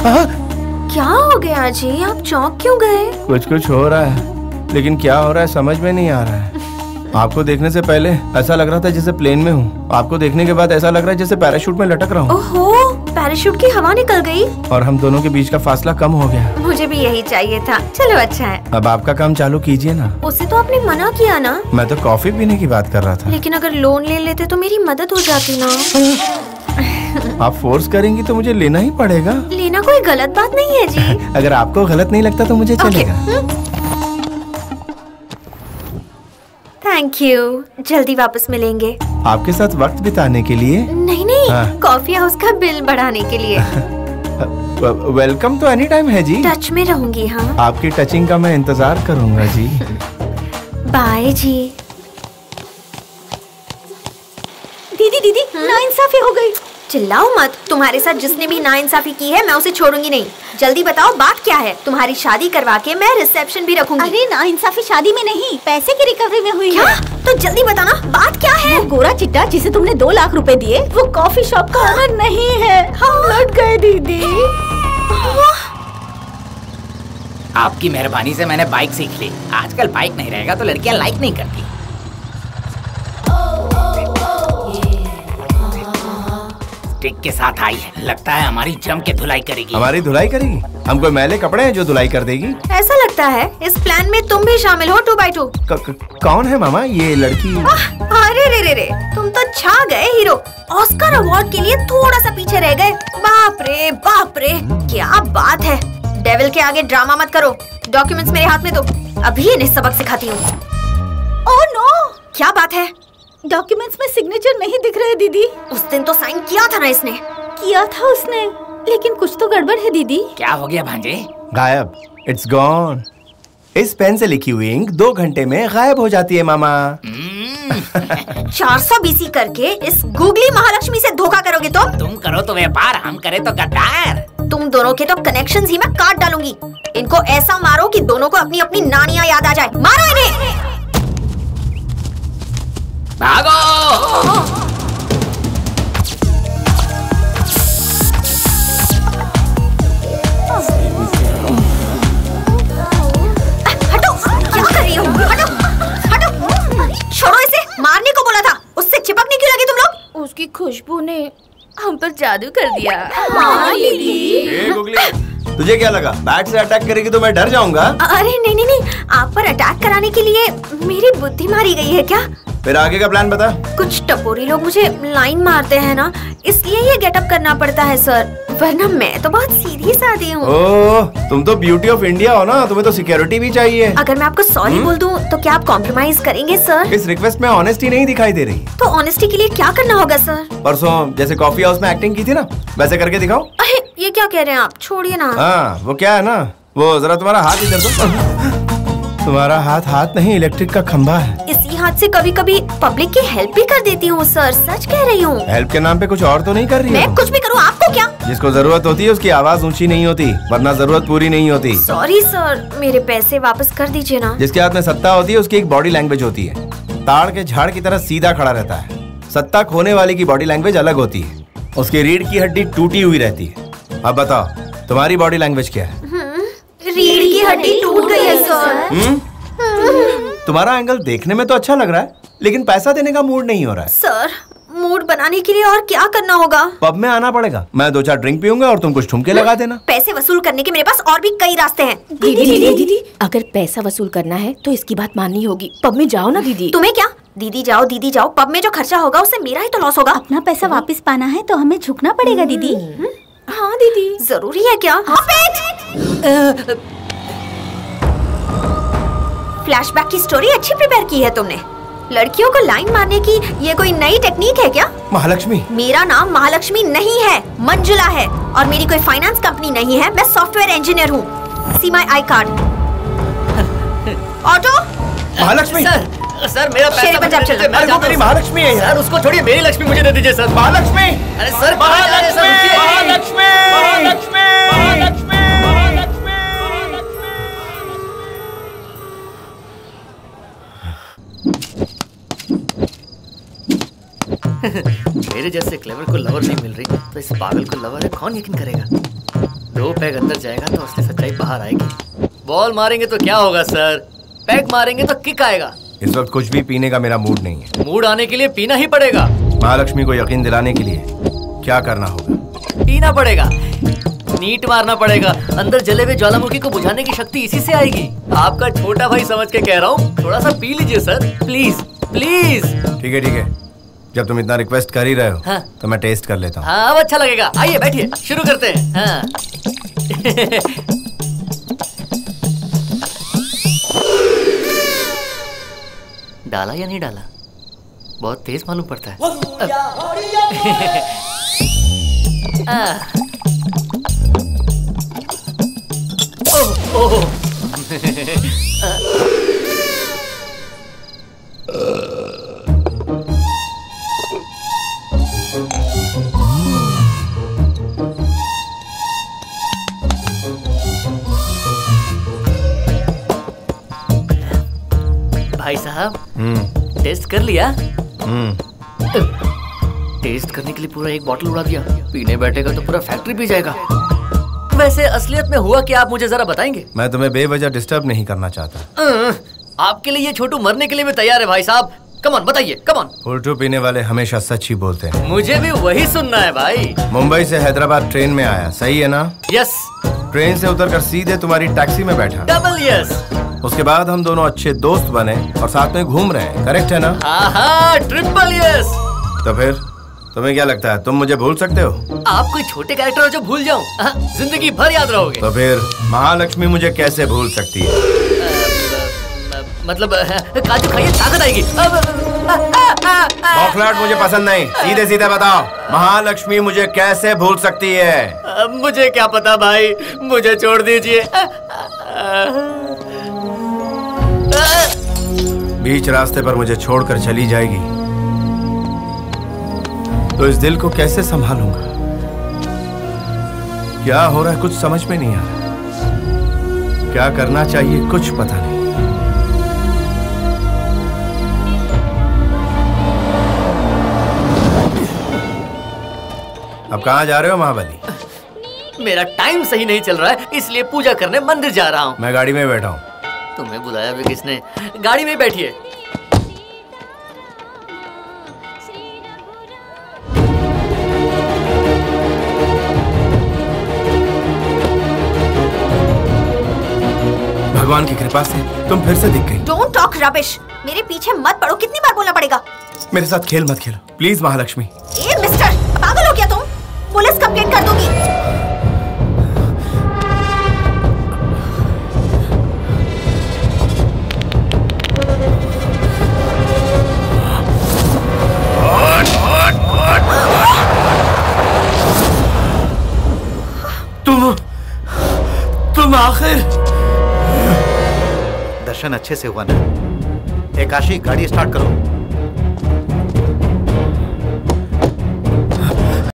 क्या हो गया जी, आप चौंक क्यों गए? कुछ हो रहा है, लेकिन क्या हो रहा है समझ में नहीं आ रहा है। आपको देखने से पहले ऐसा लग रहा था जैसे प्लेन में हूँ, आपको देखने के बाद ऐसा लग रहा है जैसे पैराशूट में लटक रहा हूँ। ओहो, पैराशूट की हवा निकल गई और हम दोनों के बीच का फासला कम हो गया। मुझे भी यही चाहिए था। चलो अच्छा है। अब आपका काम चालू कीजिए ना। उसे तो आपने मना किया ना। मैं तो कॉफी पीने की बात कर रहा था। लेकिन अगर लोन ले लेते तो मेरी मदद हो जाती ना। आप फोर्स करेंगी तो मुझे लेना ही पड़ेगा। लेना कोई गलत बात नहीं है जी। अगर आपको गलत नहीं लगता तो मुझे चलेगा। थैंक यू, जल्दी वापस मिलेंगे। आपके साथ वक्त बिताने के लिए? नहीं, कॉफी हाउस का बिल बढ़ाने के लिए। वेलकम तो एनी टाइम है जी। टच में रहूंगी। हाँ, आपकी टचिंग का मैं इंतजार करूंगा जी। बाय जी। दीदी नाइंसाफी हो गई। चिल्लाओ मत, तुम्हारे साथ जिसने भी नाइंसाफी की है मैं उसे छोड़ूंगी नहीं। जल्दी बताओ बात क्या है? तुम्हारी शादी करवा के मैं रिसेप्शन भी रखूंगी। अरे नाइंसाफी शादी में नहीं, पैसे की रिकवरी में हुई क्या? है। तो जल्दी बताना बात क्या है? वो गोरा चिट्टा जिसे तुमने 2 लाख रुपए दिए, वो कॉफी शॉप का ओनर नहीं है। हम लौट गए दीदी। आपकी मेहरबानी से मैंने बाइक सीख ली। आजकल बाइक नहीं रहेगा तो लड़कियां लाइक नहीं करती। स्टिक के साथ आई है, लगता है हमारी जम के धुलाई करेगी। हमारी धुलाई करेगी? हम कोई मैले कपड़े हैं जो धुलाई कर देगी? ऐसा लगता है इस प्लान में तुम भी शामिल हो 2x2। कौन है मामा ये लड़की? अरे रे, तुम तो छा गए हीरो। ऑस्कर अवार्ड के लिए थोड़ा सा पीछे रह गए। बाप रे, क्या बात है। डेविल के आगे ड्रामा मत करो। डॉक्यूमेंट्स मेरे हाथ में दो, अभी इन्हें सबक सिखाती हूँ। ओह नो, क्या बात है? डॉक्यूमेंट्स में सिग्नेचर नहीं दिख रहे दीदी। उस दिन तो साइन किया था ना इसने। किया था उसने, लेकिन कुछ तो गड़बड़ है दीदी। क्या हो गया भांजे? गायब, इट्स गॉन। इस पेन से लिखी हुई इंक 2 घंटे में गायब हो जाती है मामा। 400 BC करके इस गूगली महालक्ष्मी से धोखा करोगे तुम करो तो व्यापार, हम करे तो गद्दार। तुम दोनों के तो कनेक्शंस ही मैं काट डालूंगी। इनको ऐसा मारो कि दोनों को अपनी अपनी नानियां याद आ जाए। मारो इन्हें। भागो। हटो, क्या कर रही हो? हटो, छोड़ो इसे। मारने को बोला था, उससे चिपकने क्यों लगी तुम लोग? उसकी खुशबू ने हम पर जादू कर दिया। हाँ दीदी। तुझे क्या लगा बैट से अटैक करेगी तो मैं डर जाऊंगा? अरे नहीं, आप पर अटैक कराने के लिए मेरी बुद्धि मारी गई है क्या? फिर आगे का प्लान बता। कुछ टपोरी लोग मुझे लाइन मारते हैं ना, इसलिए ये गेटअप करना पड़ता है सर, वरना मैं तो बहुत सीधी सादी हूँ। ओह, तुम तो ब्यूटी ऑफ इंडिया हो ना, तुम्हें तो सिक्योरिटी भी चाहिए। अगर मैं आपको सॉरी बोल दूँ तो क्या आप कॉम्प्रोमाइज करेंगे सर? इस रिक्वेस्ट में ऑनेस्टी नहीं दिखाई दे रही। तो ऑनेस्टी के लिए क्या करना होगा सर? परसों जैसे कॉफी हाउस में एक्टिंग की थी ना, वैसे करके दिखाओ। ये क्या कह रहे हैं आप? छोड़िए ना। हाँ, वो क्या है ना, वो जरा तुम्हारा हाथ इधर दो। तुम्हारा हाथ नहीं, इलेक्ट्रिक का खंभा है। इसी हाथ से कभी कभी पब्लिक की हेल्प भी कर देती हूँ सर, सच कह रही हूँ। हेल्प के नाम पे कुछ और तो नहीं कर रही? मैं कुछ भी करूँ आपको क्या? जिसको जरूरत होती है उसकी आवाज ऊंची नहीं होती, वरना जरूरत पूरी नहीं होती। सॉरी सर, मेरे पैसे वापस कर दीजिए ना। जिसके हाथ में सत्ता होती है उसकी एक बॉडी लैंग्वेज होती है। ताड़ के झाड़ की तरह सीधा खड़ा रहता है। सत्ता खोने वाले की बॉडी लैंग्वेज अलग होती है, उसकी रीढ़ की हड्डी टूटी हुई रहती है। अब बताओ तुम्हारी बॉडी लैंग्वेज क्या है? रीढ़ की हड्डी टूट गई है सर। तुम्हारा एंगल देखने में तो अच्छा लग रहा है, लेकिन पैसा देने का मूड नहीं हो रहा है। सर, मूड बनाने के लिए और क्या करना होगा? पब में आना पड़ेगा, मैं 2-4 ड्रिंक पीऊंगा और तुम कुछ ठुमके लगा देना। पैसे वसूल करने के मेरे पास और भी कई रास्ते हैं। दीदी, अगर पैसा वसूल करना है तो इसकी बात माननी होगी। पब में जाओ ना दीदी। तुम्हें क्या? दीदी जाओ। पब में जो खर्चा होगा उससे मेरा ही तो लॉस होगा। अपना पैसा वापस पाना है तो हमें झुकना पड़ेगा दीदी। हाँ दीदी, जरूरी है क्या? फ्लैशबैक की स्टोरी अच्छी प्रिपेयर की है तुमने। लड़कियों को लाइन मारने की ये कोई नई टेक्निक है क्या? महालक्ष्मी। मेरा नाम महालक्ष्मी नहीं है, मंजुला है, और मेरी कोई फाइनेंस कंपनी नहीं है। मैं सॉफ्टवेयर इंजीनियर हूँ। See my I card. Auto. Mahalakshmi. Sir मेरा पैसा पंजाब चल। अरे वो मेरी महालक्ष्मी है सर, उसको छोड़िए, मेरी लक्ष्मी मुझे दे दीजिए सर। महालक्ष्मी। अरे सर, महालक्ष्मी। मेरे जैसे क्लेवर को लवर नहीं मिल रही तो इस पागल को लवर है, कौन यकीन करेगा? 2 पैग अंदर जाएगा तो असली सच्चाई बाहर आएगी। बॉल मारेंगे तो क्या होगा सर, पैग मारेंगे तो किक आएगा। इस वक्त कुछ भी पीने का मेरा मूड नहीं है। मूड आने के लिए पीना ही पड़ेगा। महालक्ष्मी को यकीन दिलाने के लिए क्या करना होगा? पीना पड़ेगा, नीट मारना पड़ेगा। अंदर जले हुए ज्वालामुखी को बुझाने की शक्ति इसी से आएगी। आपका छोटा भाई समझ के कह रहा हूँ, थोड़ा सा पी लीजिए सर, प्लीज प्लीज। ठीक है ठीक है, जब तुम इतना रिक्वेस्ट कर ही रहे हो हाँ। तो मैं टेस्ट कर लेता हूँ। हाँ अब अच्छा लगेगा, आइए बैठिए, शुरू करते हैं। हाँ। डाला या नहीं डाला? बहुत तेज मालूम पड़ता है। ओह ओह। भाई साहब टेस्ट कर लिया? टेस्ट करने के लिए पूरा 1 बॉटल उड़ा दिया, पीने बैठेगा तो पूरा फैक्ट्री पी जाएगा। वैसे असलियत में हुआ क्या, आप मुझे जरा बताएंगे? मैं तुम्हें बेवजह डिस्टर्ब नहीं करना चाहता। आपके लिए ये छोटू मरने के लिए भी तैयार है भाई साहब। कम ऑन बताइए, कम ऑन। उल्टू पीने वाले हमेशा सच ही बोलते हैं। मुझे भी वही सुनना है भाई। मुंबई से हैदराबाद ट्रेन में आया, सही है ना? यस। ट्रेन से उतरकर सीधे तुम्हारी टैक्सी में बैठा। Double yes. उसके बाद हम दोनों अच्छे दोस्त बने और साथ में घूम रहे हैं, करेक्ट है ना? हाँ, ट्रिपल यस। तो फिर तुम्हें क्या लगता है, तुम मुझे भूल सकते हो? आप कोई छोटे कैरेक्टर हो जो भूल जाऊं? जिंदगी भर याद रहोगे। तो फिर महालक्ष्मी मुझे कैसे भूल सकती है? मतलब काजू खाइए ताकत आएगी। बौखलाहट मुझे पसंद नहीं, सीधे सीधे बताओ, महालक्ष्मी मुझे कैसे भूल सकती है? मुझे क्या पता भाई, मुझे छोड़ दीजिए। बीच रास्ते पर मुझे छोड़कर चली जाएगी तो इस दिल को कैसे संभालूंगा? क्या हो रहा है कुछ समझ में नहीं आ रहा, क्या करना चाहिए कुछ पता नहीं। अब कहाँ जा रहे हो महाबली? मेरा टाइम सही नहीं चल रहा है, इसलिए पूजा करने मंदिर जा रहा हूँ। मैं गाड़ी में बैठा हूँ। तुम्हें बुलाया भी किसने? गाड़ी में बैठिए। भगवान की कृपा से तुम फिर से दिख गई। डोंट टॉक रबिश, मेरे पीछे मत पड़ो, कितनी बार बोलना पड़ेगा? मेरे साथ खेल मत खेलो प्लीज महालक्ष्मी। ए मिस्टर, पागल हो क्या तुम? पुलिस कंप्लेंट कर दूंगी। तुम आखिर। दर्शन अच्छे से हुआ ना? एकाशी गाड़ी स्टार्ट करो।